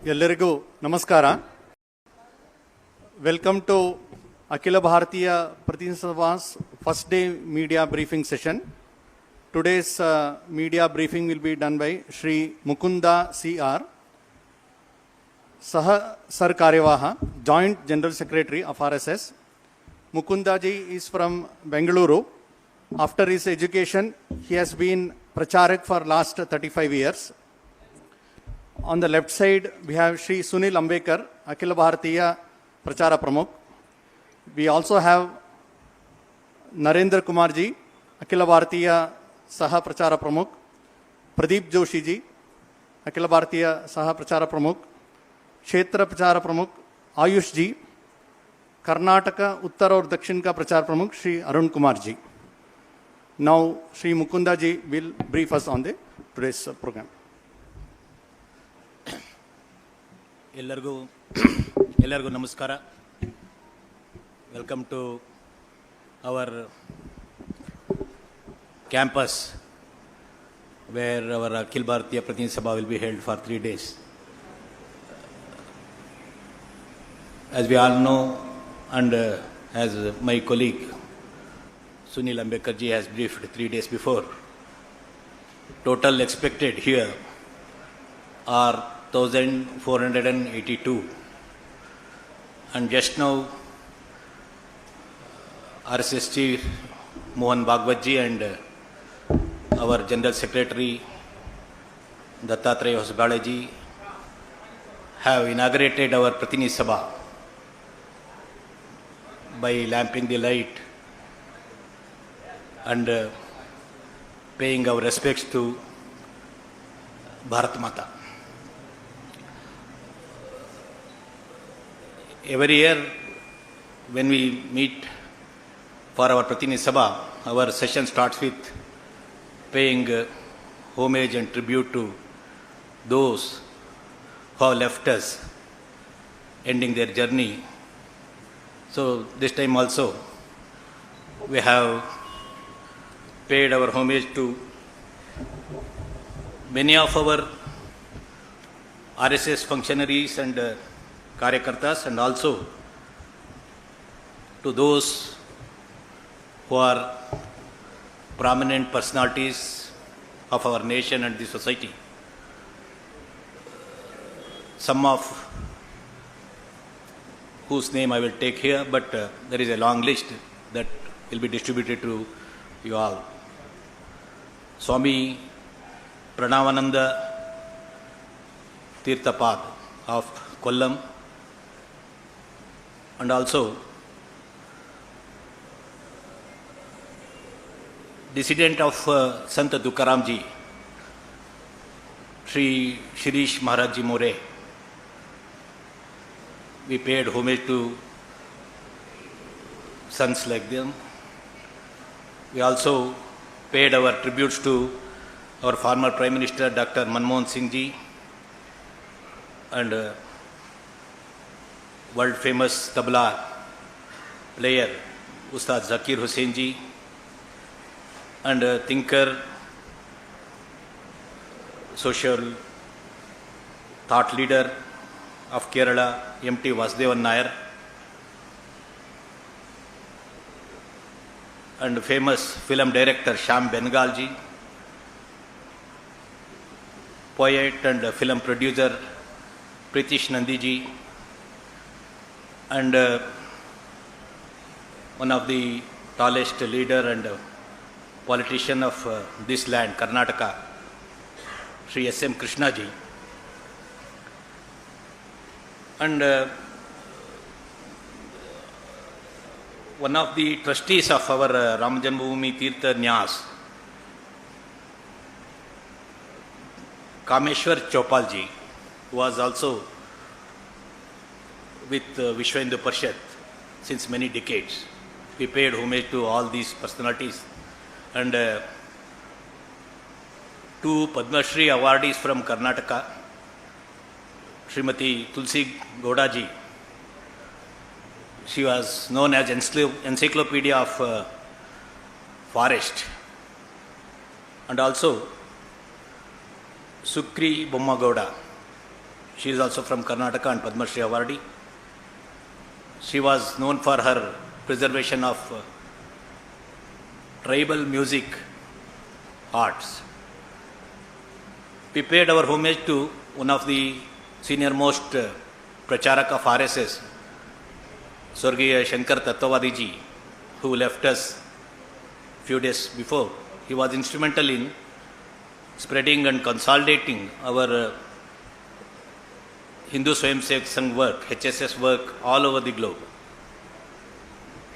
ಎಲ್ಲರಿಗೂ ನಮಸ್ಕಾರ. Welcome to Akhil Bharatiya Pratinidhi Sabha's first day media briefing session. Today's media briefing will be done by Shri Mukunda CR, Sar Karyawaha, Joint General Secretary of RSS. Mukunda ji is from Bengaluru. After his education, he has been Pracharak for last 35 years. On the left side, we have Shri Sunil Ambekar, Akhil Bharatiya Prachara Pramukh. We also have Narendra Kumar ji, Akhil Bharatiya Saha Prachara Pramukh. Pradeep Joshi ji, Akhil Bharatiya Saha Prachara Pramukh. Kshetra Prachara Pramukh, Ayush ji. Karnataka, Uttar और दक्षिण का प्रचार प्रमुख Shri Arun Kumar ji. Now Shri Mukunda ji will brief us on the today's program. ಎಲ್ಲರಿಗೂ ನಮಸ್ಕಾರ. Welcome to our campus where our Akhil Bharatiya Pratinidhi Sabha will be held for 3 days. As we all know, and as my colleague Sunil Ambekar ji has briefed 3 days before, total expected here are 1,482, and just now RSS Chief Mohan Bhagwat ji and our General Secretary Dattatreya Hosbale ji have inaugurated our Pratinidhi Sabha by lamping the light and paying our respects to Bharat Mata. Every year when we meet for our Pratinidhi Sabha, our session starts with paying homage and tribute to those who have left us, ending their journey. So this time also we have paid our homage to many of our RSS functionaries and Karyakartas, and also to those who are prominent personalities of our nation and the society. Some of whose name I will take here, but there is a long list that will be distributed to you all. Swami Pranavananda Tirthapad of Kollam, and also descendant of Sant Tukaram ji, Sri Shirish Maharaj ji More. We paid homage to sons like them. We also paid our tributes to our former Prime Minister Dr. Manmohan Singh ji and world famous tabla player Ustad Zakir Hussain ji, and thinker, social thought leader of Kerala, M.T. Vasudevan Nair, and famous film director Shyam Bengal ji, poet and film producer Pritish Nandi ji, and one of the tallest leader and politician of this land, Karnataka, Sri S.M. Krishna ji, and one of the trustees of our Ram Janmabhoomi Tirtha Nyas, Kameshwar Chopal ji, who was also with Vishwa Hindu Parishad since many decades. We paid homage to all these personalities, and two Padma Shri awardees from Karnataka, Srimati Tulsi Gowda ji. She was known as Encyclopedia of Forest, and also Sukri Bommagowda. She is also from Karnataka and Padma Shri awardee. She was known for her preservation of tribal music arts. We paid our homage to one of the senior-most pracharak of RSS, Swargiya Shankar Tattvavadi ji, who left us few days before. He was instrumental in spreading and consolidating our Hindu Swayamsevak Sangh work, HSS work all over the globe.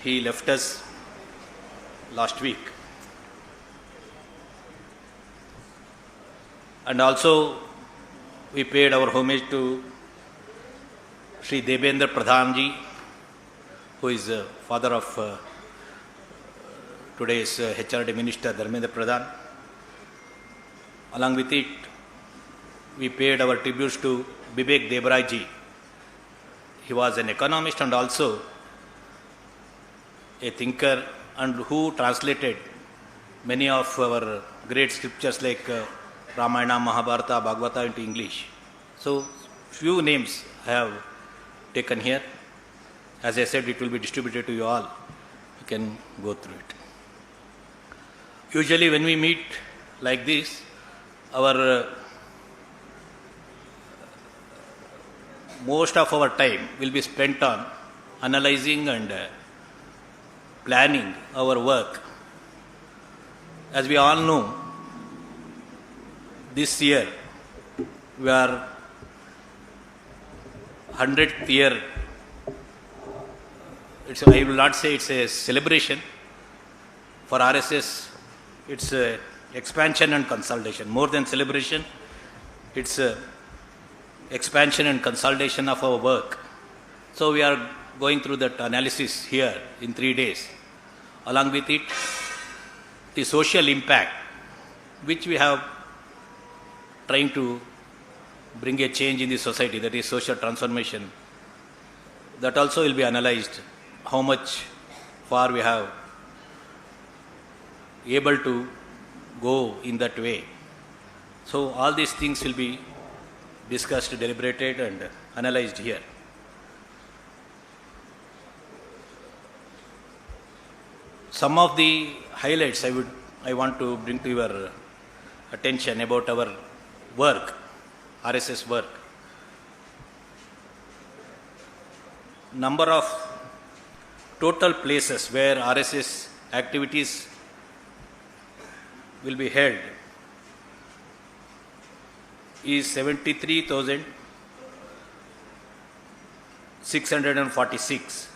He left us last week. And also we paid our homage to Sri Debendra Pradhan ji, who is father of today's HRD Minister Dharmendra Pradhan. Along with it, we paid our tributes to Bibek Debrai ji. He was an economist and also a thinker, and who translated many of our great scriptures like Ramayana, Mahabharata, Bhagavata into English. So, few names I have taken here. As I said, it will be distributed to you all. You can go through it. Usually when we meet like this, our most of our time will be spent on analyzing and planning our work. As we all know, this year we are 100th year. I will not say it's a celebration. For RSS, it's a expansion and consolidation. More than celebration, it's a expansion and consolidation of our work. So we are going through that analysis here in 3 days. Along with it, the social impact, which we have trying to bring a change in the society, that is social transformation. That also will be analyzed, how much far we have able to go in that way. So all these things will be discussed, deliberated and analyzed here. Some of the highlights I want to bring to your attention about our work, RSS work. Number of total places where RSS activities will be held is 73,646,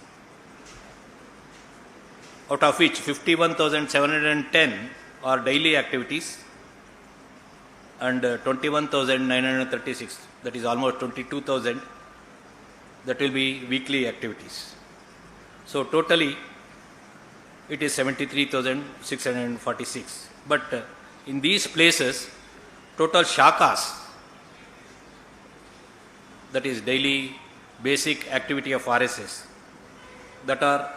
out of which 51,710 are daily activities and 21,936, that is almost 22,000, that will be weekly activities. So totally it is 73,646. But in these places, total shakas, that is daily basic activity of RSS, that are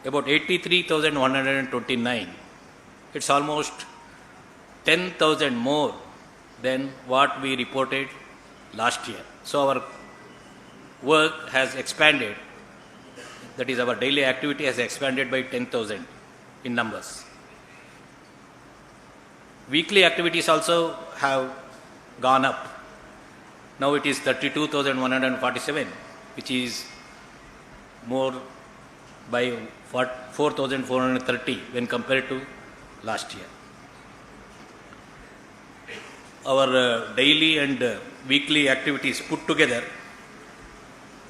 about 83,129. It's almost 10,000 more than what we reported last year. So our work has expanded, that is our daily activity has expanded by 10,000 in numbers. Weekly activities also have gone up. Now it is 32,147, which is more by 4,430 when compared to last year. Our daily and weekly activities put together,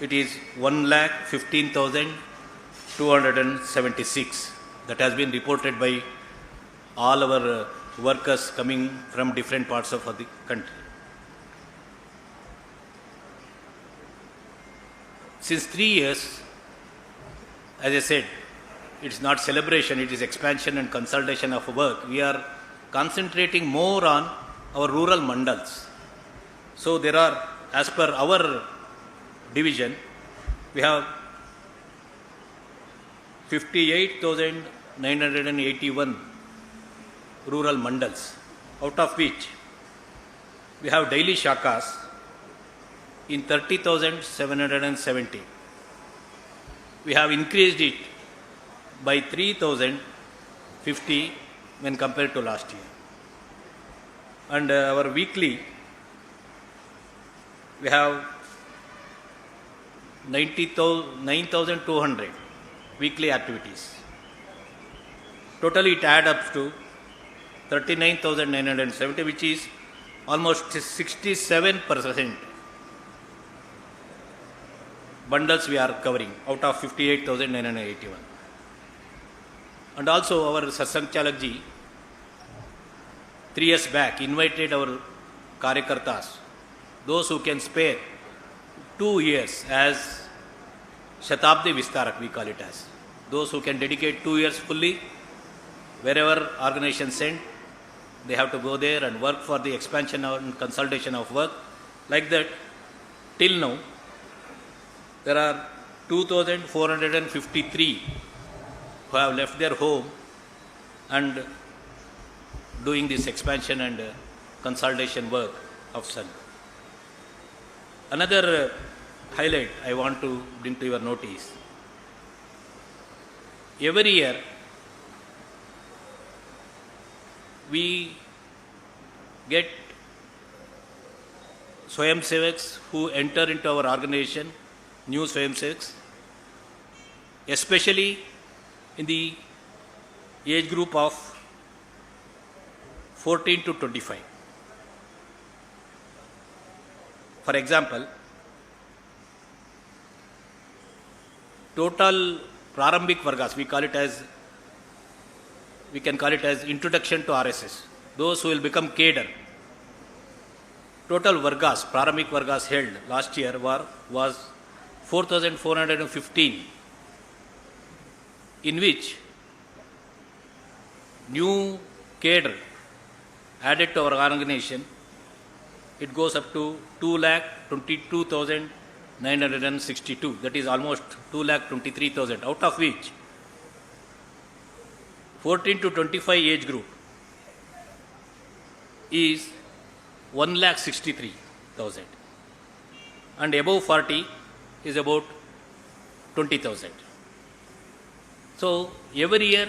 it is 1,15,276. That has been reported by all our workers coming from different parts of the country. Since 3 years, as I said, it's not celebration, it is expansion and consolidation of work. We are concentrating more on our rural mandals. So there are, as per our division, we have 58,981 rural mandals, out of which we have daily shakas in 30,770. We have increased it by 3,050 when compared to last year. And our weekly, we have 9,200 weekly activities. Totally it adds up to 39,970, which is almost 67% bundles we are covering out of 58,981. And also our Satsang Chalakji 3 years back invited our Karyakartas, those who can spare 2 years as Shatabdi Vistarak, we call it as. Those who can dedicate 2 years fully, wherever organization sent, they have to go there and work for the expansion and consolidation of work. Like that, till now, there are 2,453 who have left their home and doing this expansion and consolidation work of Sun. Another highlight I want to bring to your notice. Every year, we get Swayam Sevaks who enter into our organization, new Swayam Sevaks, especially in the age group of 14 to 25. For example, total Prarambhik Vargas, we can call it as introduction to RSS. Those who will become cadre. Total Vargas, Prarambhik Vargas held last year was 4,415, in which new cadre added to our organization, it goes up to 2,22,962. That is almost 2,23,000, out of which 14 to 25 age group is 1,63,000 and above 40 is about 20,000. So every year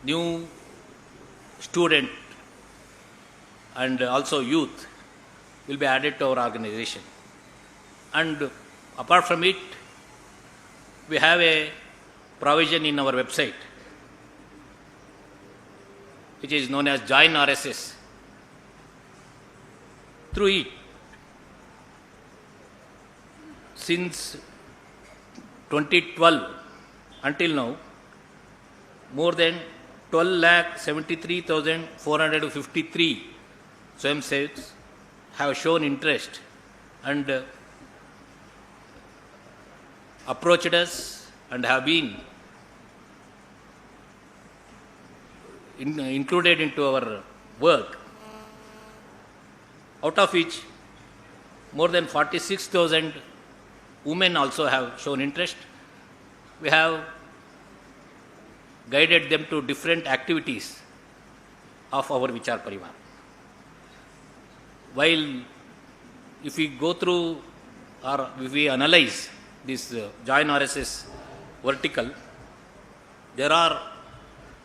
new student and also youth will be added to our organization. And apart from it, we have a provision in our website which is known as Join RSS. Through it, since 2012 until now, more than 12,73,453 Swayamsevaks have shown interest and approached us and have been included into our work, out of which more than 46,000 women also have shown interest. We have guided them to different activities of our Vichar Parivar. While if we go through or if we analyze this Join RSS vertical, there are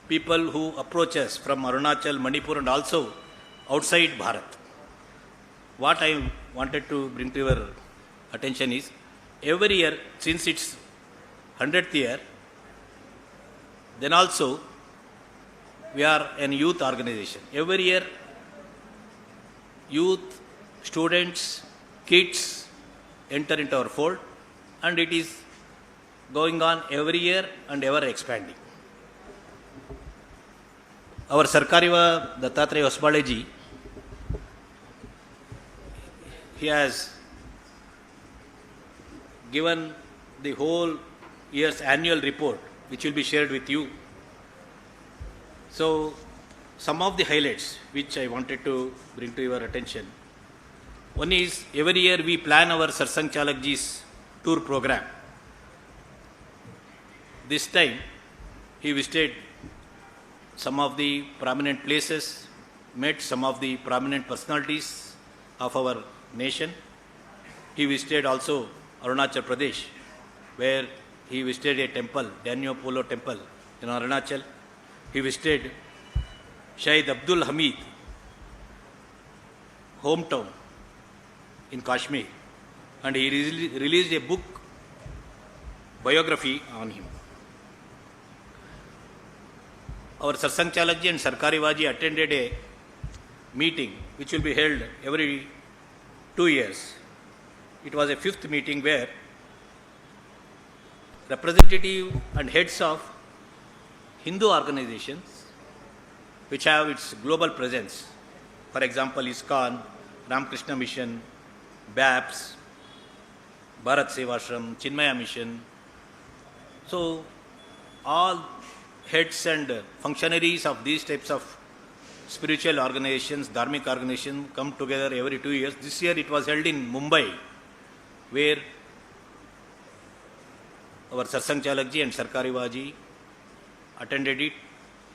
people who approach us from Arunachal, Manipur and also outside Bharat. What I wanted to bring to your attention is, every year since its 100th year, then also we are an youth organization. Every year youth, students, kids enter into our fold and it is going on every year and ever expanding. Our Sarkariva Dattatreya Hosbaleji, he has given the whole year's annual report which will be shared with you. So, some of the highlights which I wanted to bring to your attention. One is, every year we plan our Satsang Chalakji's tour program. This time, he visited some of the prominent places, met some of the prominent personalities of our nation. He visited also Arunachal Pradesh, where he visited a temple, Danyo Polo temple in Arunachal. He visited Shahid Abdul Hamid hometown in Kashmir, and he released a book biography on him. Our Satsang Chalakji and Sarkari Waji attended a meeting which will be held every 2 years. It was a 5th meeting where representative and heads of Hindu organizations which have its global presence, for example, ISKCON, Ramakrishna Mission, ABPS, Bharat Sevashram, Chinmaya Mission. So, all heads and functionaries of these types of spiritual organizations, dharmic organizations come together every 2 years. This year it was held in Mumbai, where our Satsang Chalakji and Sarkari Waji attended it,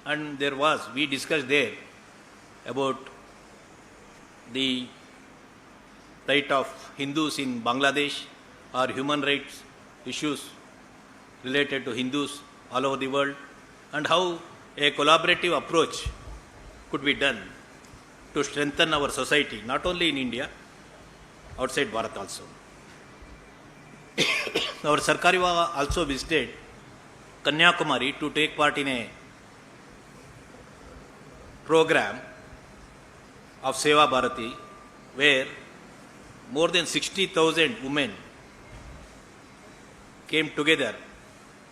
and we discussed there about the right of Hindus in Bangladesh or human rights issues related to Hindus all over the world, and how a collaborative approach could be done to strengthen our society, not only in India, outside Bharat also. Our Sarkari also visited Kanyakumari to take part in a program of Seva Bharati, where more than 60,000 women came together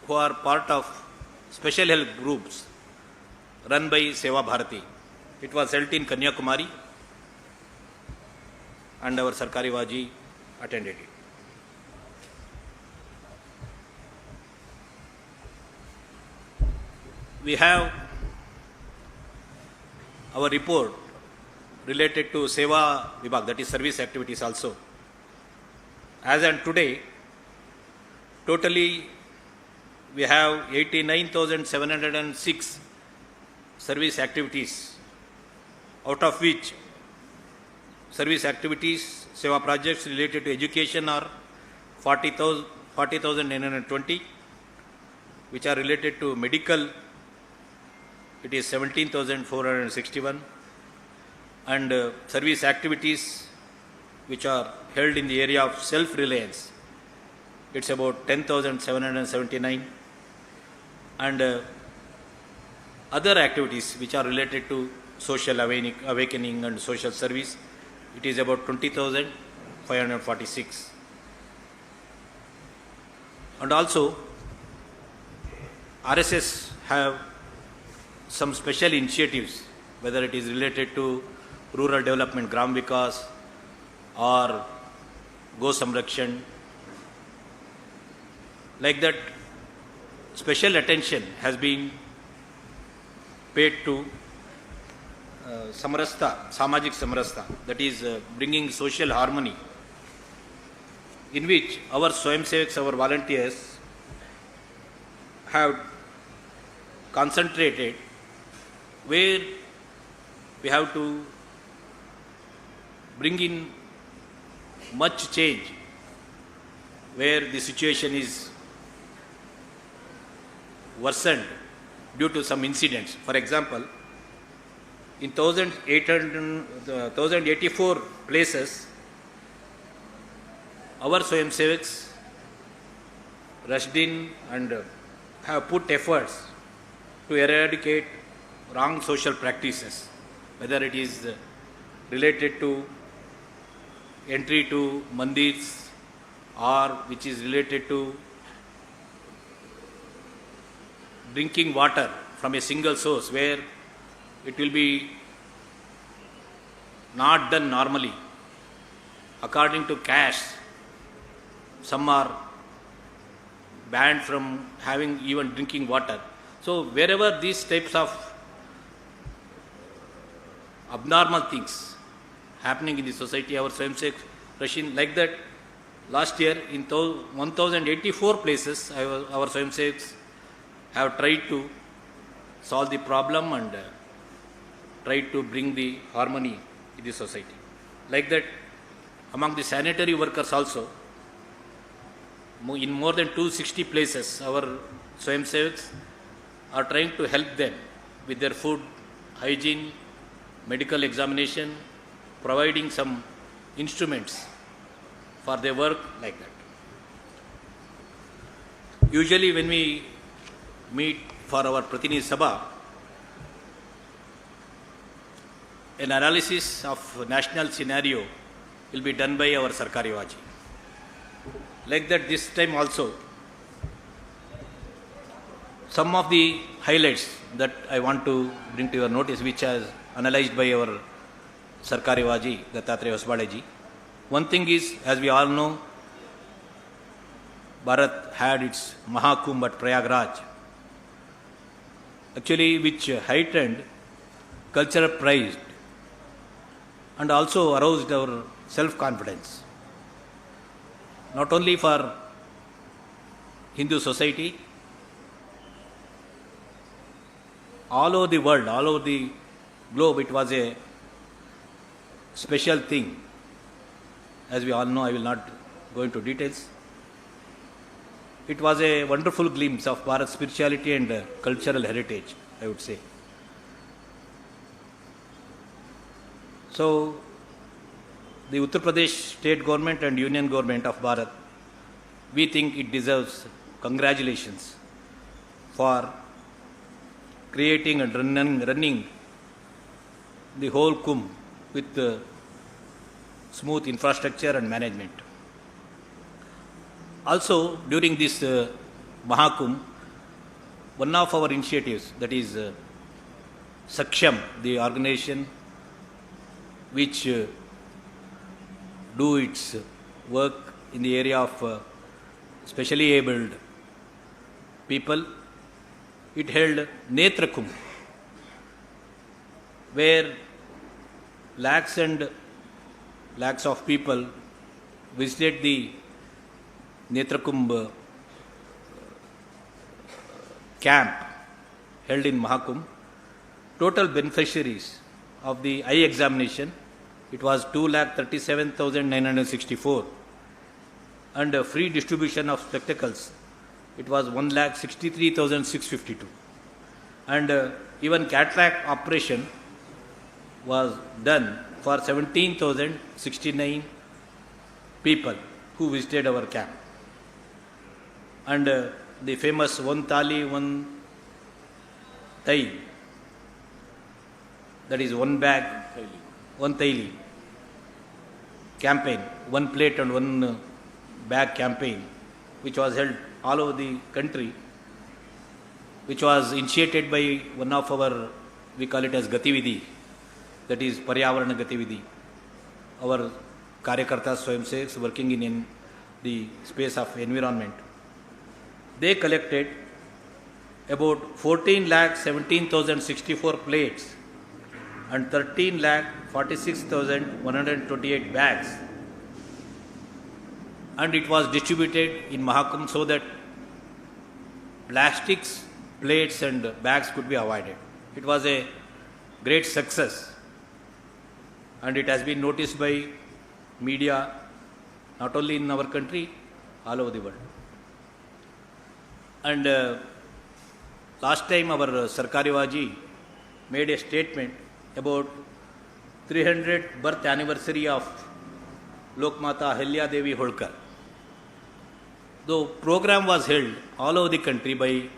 who are part of special help groups run by Seva Bharati. It was held in Kanyakumari, and our Sarkari Waji attended it. We have our report related to Seva Vibhag, that is service activities also. As on today, totally we have 89,706 service activities, out of which service activities, Seva projects related to education are 40,920, which are related to medical, it is 17,461, and service activities which are held in the area of self-reliance, it's about 10,779, and other activities which are related to social awakening and social service, it is about 20,546. And also RSS have some special initiatives, whether it is related to rural development, Gram Vikas, or Go Samrakshan. Like that, special attention has been paid to Samrasta, Samajik Samrasta, that is bringing social harmony, in which our Swayamsevaks, our volunteers, have concentrated where we have to bring in much change, where the situation is worsened due to some incidents. For example, in 1,084 places, our Swayamsevaks rushed in and have put efforts to eradicate wrong social practices, whether it is related to entry to mandirs or which is related to drinking water from a single source, where it will be not done normally. According to caste, some are banned from having even drinking water. So wherever these types of abnormal things happening in the society, our Swayamsevak Russian, like that, last year in 1,084 places, our Swayamsevaks have tried to solve the problem and tried to bring the harmony in the society. Like that, among the sanitary workers also, in more than 260 places, our Swayamsevaks are trying to help them with their food, hygiene, medical examination, providing some instruments for their work like that. Usually when we meet for our Pratinidhi Sabha, an analysis of national scenario will be done by our Sarkari Vaji. Like that this time also, some of the highlights that I want to bring to your notice, which is analyzed by our Sarkari Vaji, Dattatreya Hosbaleji. One thing is, as we all know, Bharat had its Mahakumbh at Prayagraj, actually which heightened cultural pride and also aroused our self-confidence, not only for Hindu society, all over the world, all over the globe, it was a special thing. As we all know, I will not go into details. It was a wonderful glimpse of Bharat's spirituality and cultural heritage, I would say. So, the Uttar Pradesh state government and union government of Bharat, we think it deserves congratulations for creating and running the whole Kumbh with smooth infrastructure and management. Also, during this Mahakumbh, one of our initiatives, that is Saksham, the organization which do its work in the area of specially abled people, it held Netra Kumbh, where lakhs and lakhs of people visited the Netra Kumbh camp held in Mahakumbh. Total beneficiaries of the eye examination, it was 2,37,964, and free distribution of spectacles, it was 1,63,652, and even cataract operation was done for 17,069 people who visited our camp. And the famous one thali, one tai, that is one bag, one taili campaign, one plate and one bag campaign, which was held all over the country, which was initiated by one of our, we call it as Gatividhi, that is Paryavarana Gatividhi. Our Karyakartas Swayamsevaks working in the space of environment. They collected about 14,17,064 plates and 13,46,128 bags, and it was distributed in Mahakumbh so that plastics, plates and bags could be avoided. It was a great success, and it has been noticed by media not only in our country, all over the world. And last time our Sarkari Vaji made a statement about 300th birth anniversary of Lokmata Ahilya Devi Holkar. The program was held all over the country by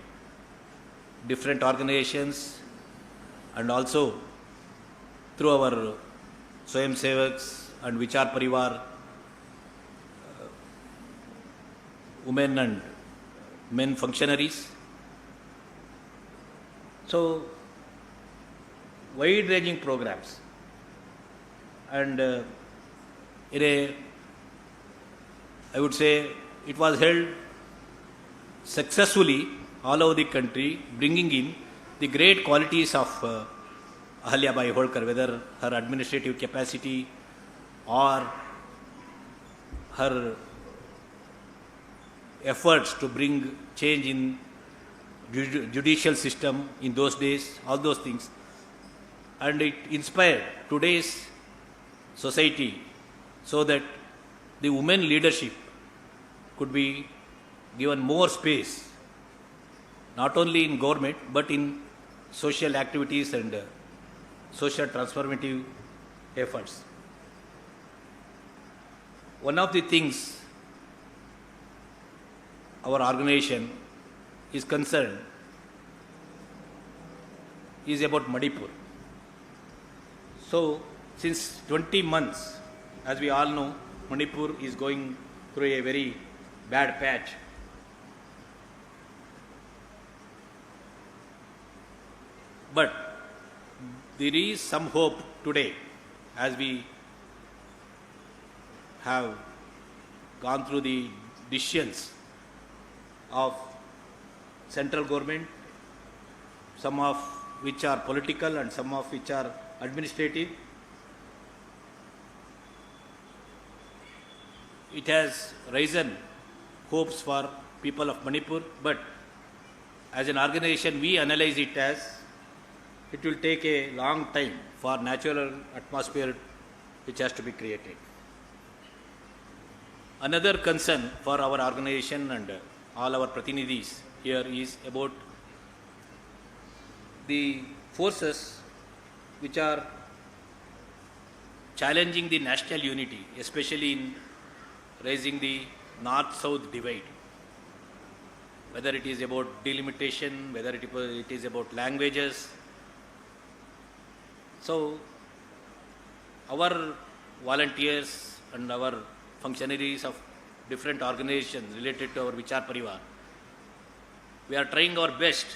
different organizations and also through our Swayamsevaks and Vichar Parivar, women and men functionaries. So, wide-ranging programs, and I would say it was held successfully all over the country, bringing in the great qualities of Ahilya Bai Holkar, whether her administrative capacity or her efforts to bring change in judicial system in those days, all those things. And it inspired today's society so that the women leadership could be given more space, not only in government but in social activities and social transformative efforts. One of the things our organization is concerned is about Manipur. So, since 20 months, as we all know, Manipur is going through a very bad patch. But there is some hope today as we have gone through the decisions of central government, some of which are political and some of which are administrative. It has risen hopes for people of Manipur, but as an organization we analyze it as it will take a long time for natural atmosphere which has to be created. Another concern for our organization and all our Pratinidhis here is about the forces which are challenging the national unity, especially in raising the north-south divide. Whether it is about delimitation, whether it is about languages. So, our volunteers and our functionaries of different organizations related to our Vichar Parivar, we are trying our best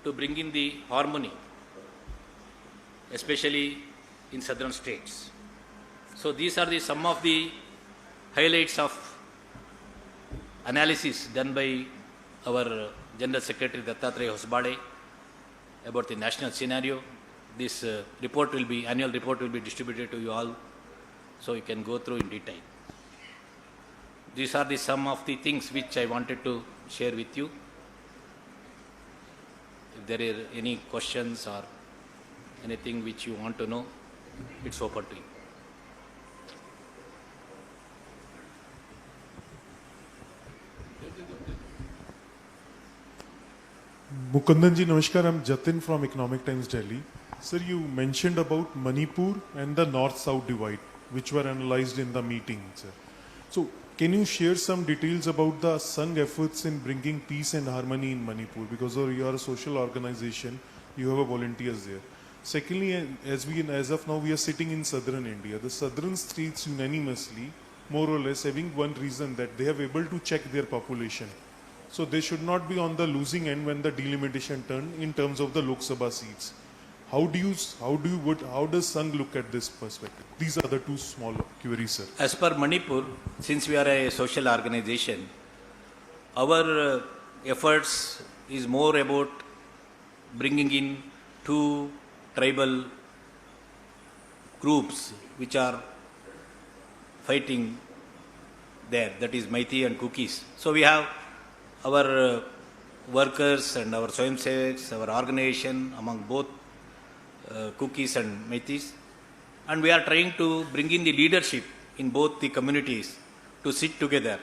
to bring in the harmony, especially in southern states. So these are some of the highlights of analysis done by our General Secretary Dattatreya Hosbade about the national scenario. This annual report will be distributed to you all, so you can go through in detail. These are some of the things which I wanted to share with you. If there are any questions or anything which you want to know, it's open to you. Mukundanji, Namaskar. I'm Jatin from Economic Times, Delhi. Sir, you mentioned about Manipur and the north-south divide, which were analyzed in the meeting, sir. So, can you share some details about the Sangh efforts in bringing peace and harmony in Manipur? Because you are a social organization, you have volunteers there. Secondly, as of now, we are sitting in southern India. The southern states unanimously, more or less, having one reason that they have able to check their population. So they should not be on the losing end when the delimitation turn in terms of the Lok Sabha seats. How does Sangh look at this perspective? These are the two small queries, sir. As per Manipur, since we are a social organization, our efforts is more about bringing in two tribal groups which are fighting there, that is Meitei and Kukis. So we have our workers and our Swayamsevaks, our organization among both Kukis and Meiteis, and we are trying to bring in the leadership in both the communities to sit together.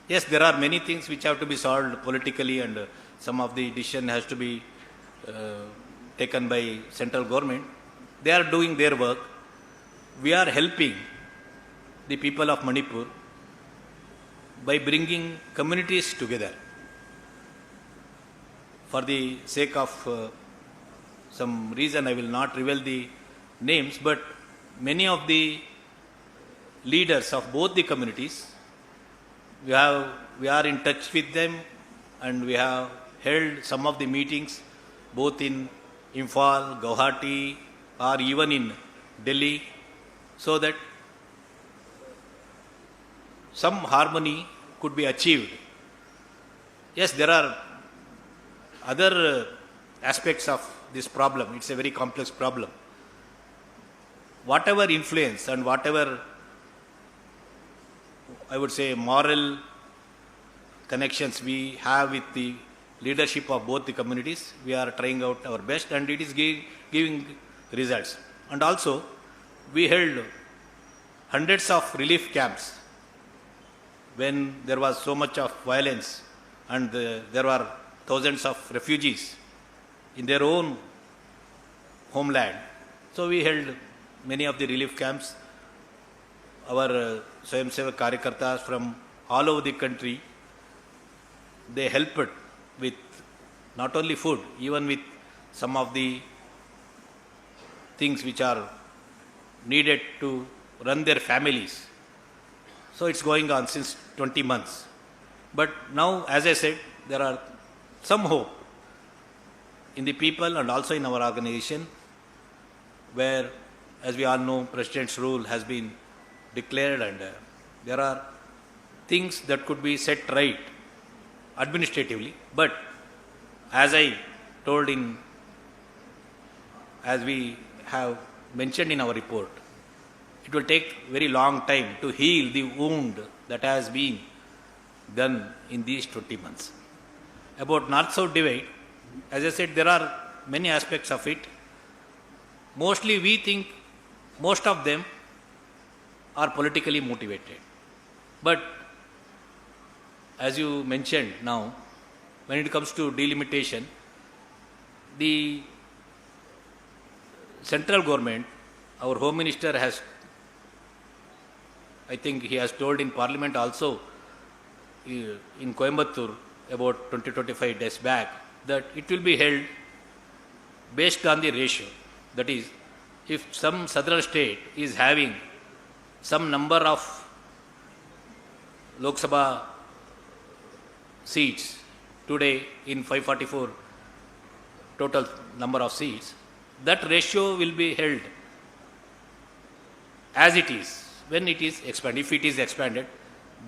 Yes, there are many things which have to be solved politically, and some of the decision has to be taken by central government. They are doing their work. We are helping the people of Manipur by bringing communities together. For the sake of some reason, I will not reveal the names, but many of the leaders of both the communities, we are in touch with them, and we have held some of the meetings both in Imphal, Guwahati, or even in Delhi, so that some harmony could be achieved. Yes, there are other aspects of this problem. It's a very complex problem. Whatever influence and whatever, I would say, moral connections we have with the leadership of both the communities, we are trying out our best, and it is giving results. And also, we held hundreds of relief camps when there was so much of violence and there were thousands of refugees in their own homeland. So we held many of the relief camps. Our Swayamsevak Karyakartas from all over the country, they helped with not only food, even with some of the things which are needed to run their families. So it's going on since 20 months. But now, as I said, there are some hope in the people and also in our organization, where, as we all know, President's rule has been declared, and there are things that could be set right administratively. But as I told as we have mentioned in our report, it will take very long time to heal the wound that has been done in these 20 months. About North-South divide, as I said, there are many aspects of it. Mostly we think most of them are politically motivated. But as you mentioned now, when it comes to delimitation, the central government, our Home Minister has, I think he has told in Parliament also in Coimbatore about 20-25 days back, that it will be held based on the ratio. That is, if some southern state is having some number of Lok Sabha seats today in 544 total number of seats, that ratio will be held as it is when it is expanded. If it is expanded,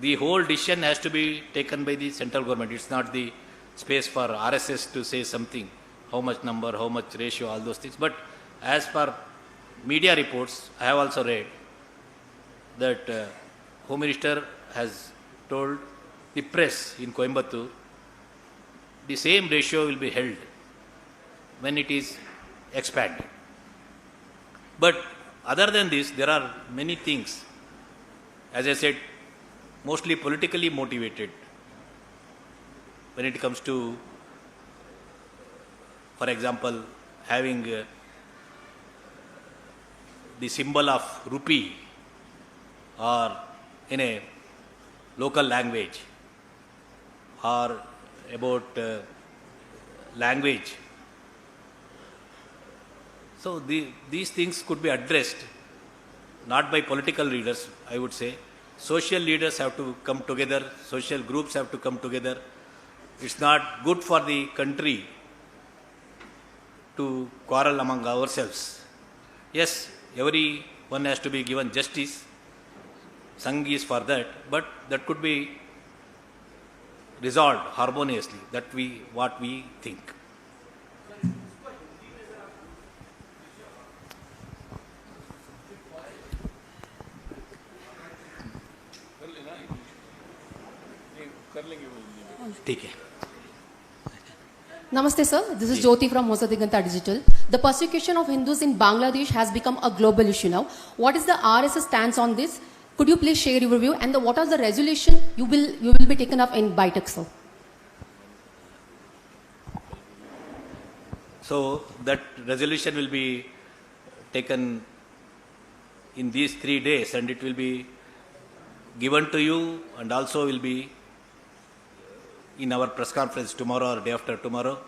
the whole decision has to be taken by the central government. It's not the space for RSS to say something, how much number, how much ratio, all those things. But as per media reports, I have also read that Home Minister has told the press in Coimbatore the same ratio will be held when it is expanded. But other than this, there are many things, as I said, mostly politically motivated when it comes to, for example, having the symbol of rupee or in a local language, or about language. So these things could be addressed not by political leaders, I would say. Social leaders have to come together, social groups have to come together. It's not good for the country to quarrel among ourselves. Yes, everyone has to be given justice. Sangh is for that, but that could be resolved harmoniously. What we think. ठीक है. Namaste sir, this is Jyoti from Hosadiganta Digital. The persecution of Hindus in Bangladesh has become a global issue now. What is the RSS stance on this? Could you please share your view, and what are the resolution you will be taken up in Baitak, sir? So that resolution will be taken in these 3 days, and it will be given to you, and also will be in our press conference tomorrow or day after tomorrow.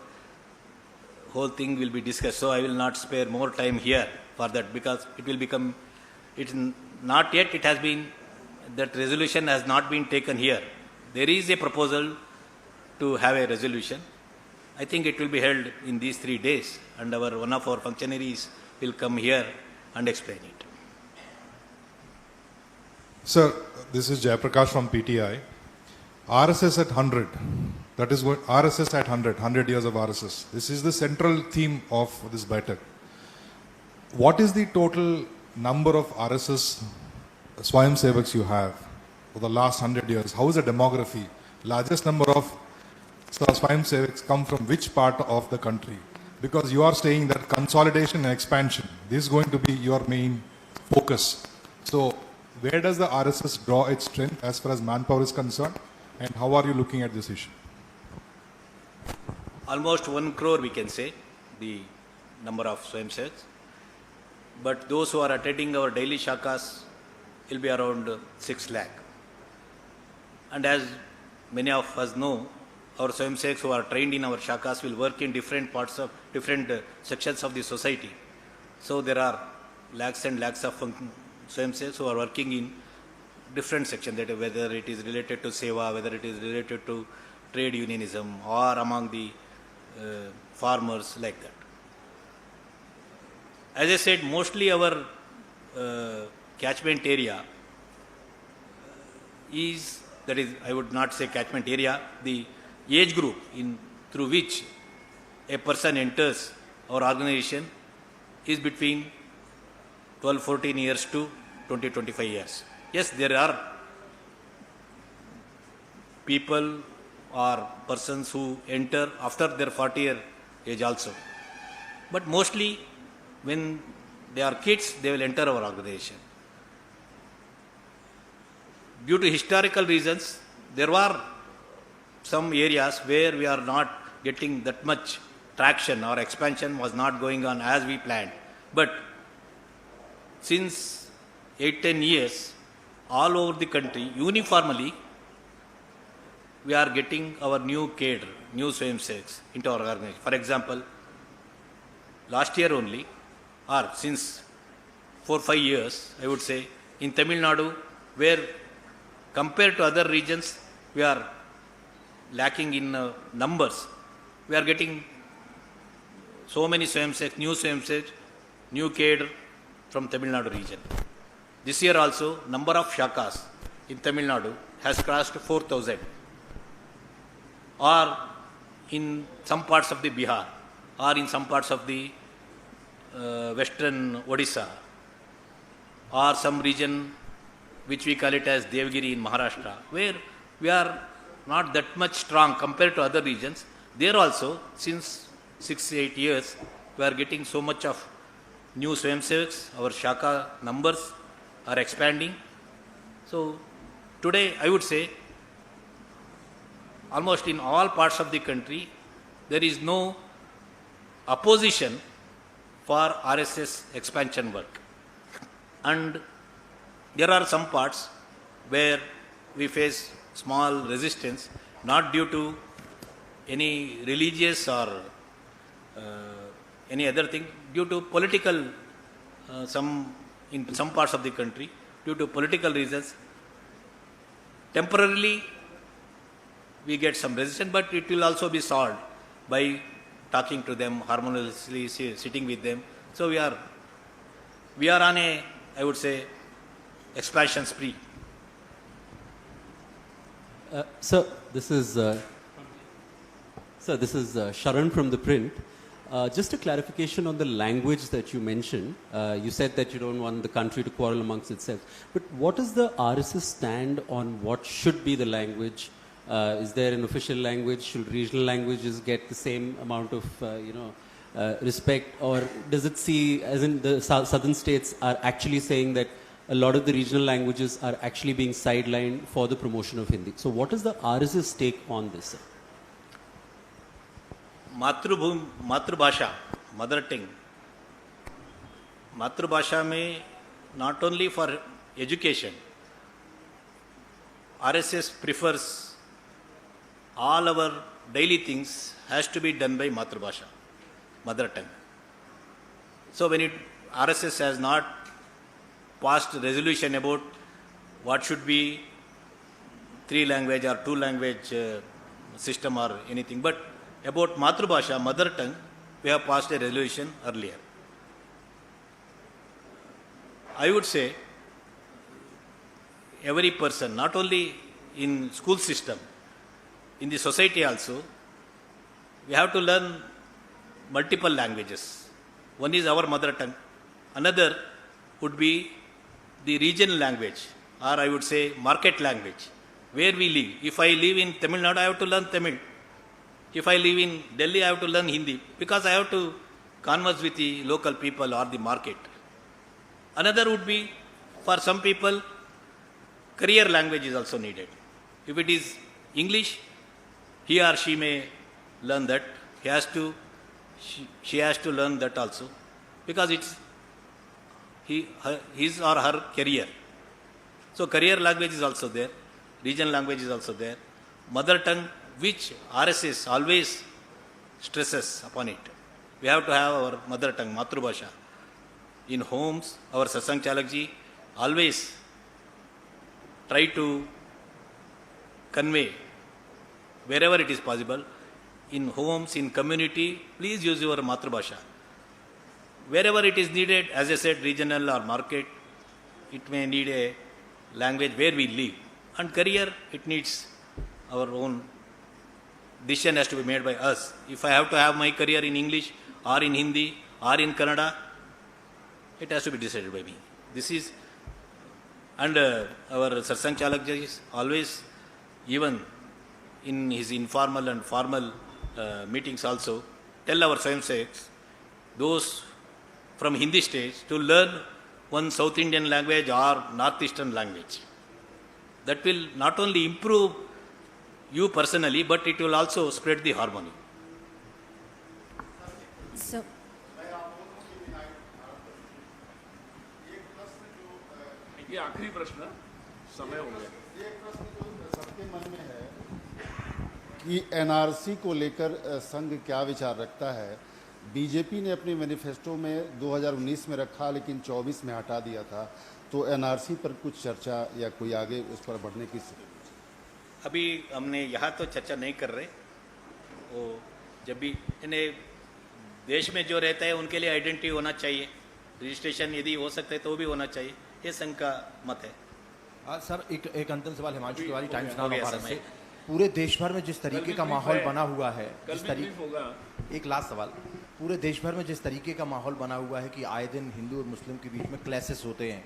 Whole thing will be discussed. So I will not spare more time here for that, because it will become, it's not yet, it has been, that resolution has not been taken here. There is a proposal to have a resolution. I think it will be held in these 3 days, and one of our functionaries will come here and explain it. Sir, this is Jayaprakash from PTI. RSS at 100. That is what RSS at 100 years of RSS. This is the central theme of this Baitak. What is the total number of RSS Swayamsevaks you have for the last 100 years? How is the demography? Largest number of Swayamsevaks come from which part of the country? Because you are saying that consolidation and expansion, this is going to be your main focus. So where does the RSS draw its strength as far as manpower is concerned, and how are you looking at this issue? Almost 1 crore we can say, the number of Swayamsevaks. But those who are attending our daily shakas will be around 6 lakh. And as many of us know, our Swayamsevaks who are trained in our shakas will work in different parts of, different sections of the society. So there are lakhs and lakhs of Swayamsevaks who are working in different sections, that whether it is related to Seva, whether it is related to trade unionism, or among the farmers, like that. As I said, mostly our catchment area is, that is, I would not say catchment area, the age group through which a person enters our organization is between 12-14 years to 20-25 years. Yes, there are people or persons who enter after their 40-year age also. But mostly when they are kids, they will enter our organization. Due to historical reasons, there were some areas where we are not getting that much traction, or expansion was not going on as we planned. But since 8-10 years, all over the country, uniformly, we are getting our new cadre, new Swayamsevaks into our organization. For example, last year only, or since 4-5 years, I would say, in Tamil Nadu, where compared to other regions, we are lacking in numbers, we are getting so many Swayamsevaks, new cadre from Tamil Nadu region. This year also, number of shakas in Tamil Nadu has crossed 4,000. Or in some parts of the Bihar, or in some parts of the western Odisha, or some region which we call it as Devgiri in Maharashtra, where we are not that much strong compared to other regions. There also, since 6-8 years, we are getting so much of new Swayamsevaks, our shaka numbers are expanding. So today I would say almost in all parts of the country there is no opposition for RSS expansion work. And there are some parts where we face small resistance, not due to any religious or any other thing, due to political, in some parts of the country, due to political reasons. Temporarily, we get some resistance, but it will also be solved by talking to them, harmoniously sitting with them. So we are on a, I would say, expansion spree. Sir, this is Sharan from the print. Just a clarification on the language that you mentioned. You said that you don't want the country to quarrel amongst itself. But what is the RSS stand on what should be the language? Is there an official language? Should regional languages get the same amount of respect? Or does it see, as in the southern states are actually saying that a lot of the regional languages are actually being sidelined for the promotion of Hindi? So what is the RSS take on this, sir? मातृभाषा, mother tongue, मातृभाषा में not only for education, RSS prefers all our daily things has to be done by matrubhasha, mother tongue. So when RSS has not passed resolution about what should be 3-language or 2-language system or anything, but about Matrubhasha, mother tongue, we have passed a resolution earlier. I would say every person, not only in school system, in the society also, we have to learn multiple languages. One is our mother tongue. Another would be the regional language, or I would say market language, where we live. If I live in Tamil Nadu, I have to learn Tamil. If I live in Delhi, I have to learn Hindi, because I have to converse with the local people or the market. Another would be, for some people, career language is also needed. If it is English, he or she may learn that. She has to learn that also, because it's his or her career. So career language is also there, regional language is also there. Mother tongue, which RSS always stresses upon it. We have to have our mother tongue, Matrubhasha. In homes, our Satsang Chalakji always try to convey wherever it is possible. In homes, in community, please use your Matrubhasha. Wherever it is needed, as I said, regional or market, it may need a language where we live. And career, it needs our own decision has to be made by us. If I have to have my career in English or in Hindi or in Kannada, it has to be decided by me. This is, and our Satsang Chalakji is always, even in his informal and formal meetings also, tell our Swayamsevaks, those from Hindi stage, to learn one South Indian language or Northeastern language. That will not only improve you personally, but it will also spread the harmony. So, ये आखिरी प्रश्न समय हो गया। एक प्रश्न जो सबके मन में है कि एनआरसी को लेकर संघ क्या विचार रखता है। बीजेपी ने अपने मैनिफेस्टो में 2019 में रखा, लेकिन 24 में हटा दिया था। तो एनआरसी पर कुछ चर्चा या कोई आगे उस पर बढ़ने की, अभी हमने यहाँ तो चर्चा नहीं कर रहे। वो जब भी इन्हें देश में जो रहता है उनके लिए आइडेंटिटी होना चाहिए, रजिस्ट्रेशन यदि हो सकता है तो भी होना चाहिए, ये संघ का मत है। सर एक अंतिम सवाल हिमांशु तिवारी, टाइम्स हो नाउ गया भारत समय। से। पूरे देश भर में जिस तरीके का माहौल बना हुआ है, जिस तरीके, होगा। एक लास्ट सवाल, पूरे देश भर में जिस तरीके का माहौल बना हुआ है कि आए दिन हिंदू और मुस्लिम के बीच में क्लैशेस होते हैं,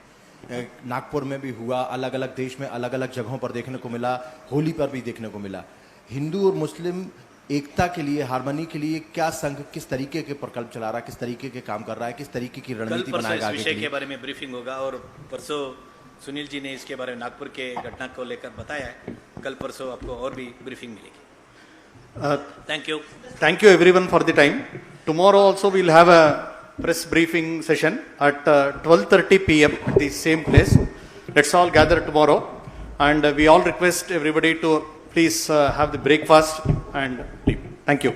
नागपुर में भी हुआ, अलग अलग देश में अलग अलग जगहों पर देखने को मिला, होली पर भी देखने को मिला। हिंदू और मुस्लिम एकता के लिए, हार्मनी के लिए क्या संघ किस तरीके के प्रकल्प चला रहा है, किस तरीके के काम कर रहा है, किस तरीके की रणनीति बनाएगा आगे इस के विषय के लिए? बारे में ब्रीफिंग होगा और परसों सुनील जी ने इसके बारे में नागपुर के घटना को लेकर बताया है। कल परसों आपको और भी ब्रीफिंग मिलेगी। Thank you. Thank you everyone for the time. Tomorrow also we'll have a press briefing session at 12:30 p.m. at the same place. Let's all gather tomorrow, and we all request everybody to please have the breakfast and leave. Thank you.